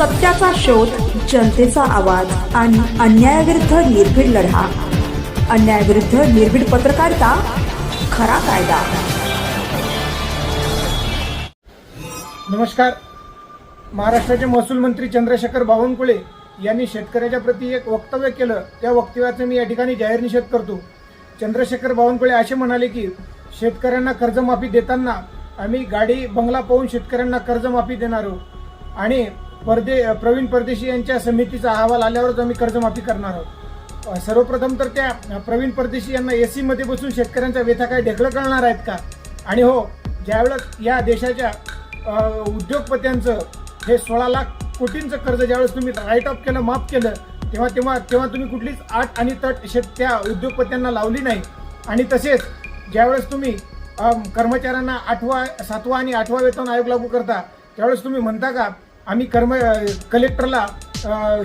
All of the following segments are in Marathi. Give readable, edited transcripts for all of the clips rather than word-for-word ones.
सत्याचा शोध, जनतेचा आवाज आणि अन्यायाविरुद्ध निर्भीड लढा. अन्यायाविरुद्ध निर्भीड पत्रकारिता, खरा कायदा. नमस्कार. महाराष्ट्राचे महसूल मंत्री चंद्रशेखर बावनकुळे यांनी शेतकऱ्याच्या प्रती एक वक्तव्य केलं. त्या वक्तव्याचा मी या ठिकाणी जाहीर निषेध करतो. चंद्रशेखर बावनकुळे असे म्हणाले की शेतकऱ्यांना कर्जमाफी देताना आम्ही गाडी बंगला पाहून शेतकऱ्यांना कर्जमाफी देणार आहोत आणि प्रवीण परदेशी यांच्या समितीचा अहवाल आल्यावरच आम्ही कर्जमाफी करणार आहोत. सर्वप्रथम तर त्या प्रवीण परदेशी यांना एसी मध्ये बसून शेतकऱ्यांचा व्यथा काय ढेकळं करणार आहेत का? आणि हो, ज्यावेळेस या देशाच्या उद्योगपत्यांचं हे 16 लाख कोटींचं कर्ज ज्यावेळेस तुम्ही राईट ऑफ केलं, माफ केलं, तेव्हा तुम्ही कुठलीच आट आणि तट त्या उद्योगपत्यांना लावली नाही. आणि तसेच ज्यावेळेस तुम्ही कर्मचाऱ्यांना 8वा 7वा आणि 8वा वेतन आयोग लागू करता, त्यावेळेस तुम्ही म्हणता का आम्ही कलेक्टरला,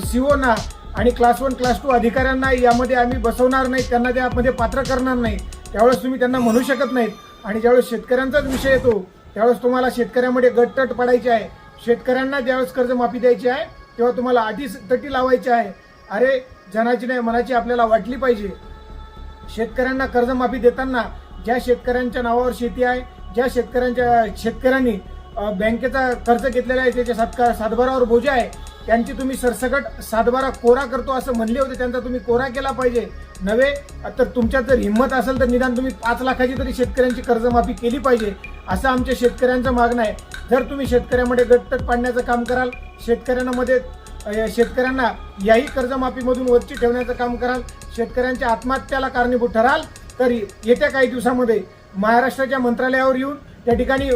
सीओना आणि क्लास 1 क्लास 2 अधिकाऱ्यांना यामध्ये आम्ही बसवणार नाही, त्यांना त्यामध्ये पात्र करणार नाही. त्यावेळेस तुम्ही त्यांना म्हणू शकत नाहीत. आणि ज्यावेळेस शेतकऱ्यांचाच विषय येतो त्यावेळेस तुम्हाला शेतकऱ्यामध्ये गटतट पडायची आहे. शेतकऱ्यांना ज्यावेळेस कर्जमाफी द्यायची आहे तेव्हा तुम्हाला अटी तटी लावायची आहे. अरे, जनाची नाही मनाची आपल्याला वाटली पाहिजे. शेतकऱ्यांना कर्जमाफी देताना ज्या शेतकऱ्यांच्या नावावर शेती आहे, ज्या शेतकऱ्यांनी बँकेचा कर्ज घेतलेला आहे, त्याच्या सातबारावर बोजा आहे, त्यांची तुम्ही सरसकट सातबारा कोरा करतो असं म्हणले होते, त्यांचा तुम्ही कोरा केला पाहिजे. नव्हे तर तुमच्यात जर हिंमत असेल तर निदान तुम्ही 5 लाखाची तरी शेतकऱ्यांची कर्जमाफी केली पाहिजे, असं आमच्या शेतकऱ्यांचं मागणं आहे. जर तुम्ही शेतकऱ्यामध्ये गटतट पाडण्याचं काम कराल, शेतकऱ्यांना याही कर्जमाफीमधून वंचित ठेवण्याचं काम कराल, शेतकऱ्यांच्या आत्महत्याला कारणीभूत ठराल, तर येत्या काही दिवसामध्ये महाराष्ट्राच्या मंत्रालयावर येऊन त्या ठिकाणी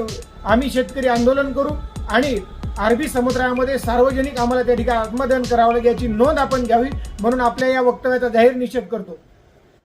आम्ही शेतकरी आंदोलन करू आणि अरबी समुद्रामध्ये सार्वजनिक आम्हाला त्या ठिकाणी आत्मदहन करावं लागेल याची नोंद आपण घ्यावी. म्हणून आपल्या या वक्तव्याचा जाहीर निषेध करतो.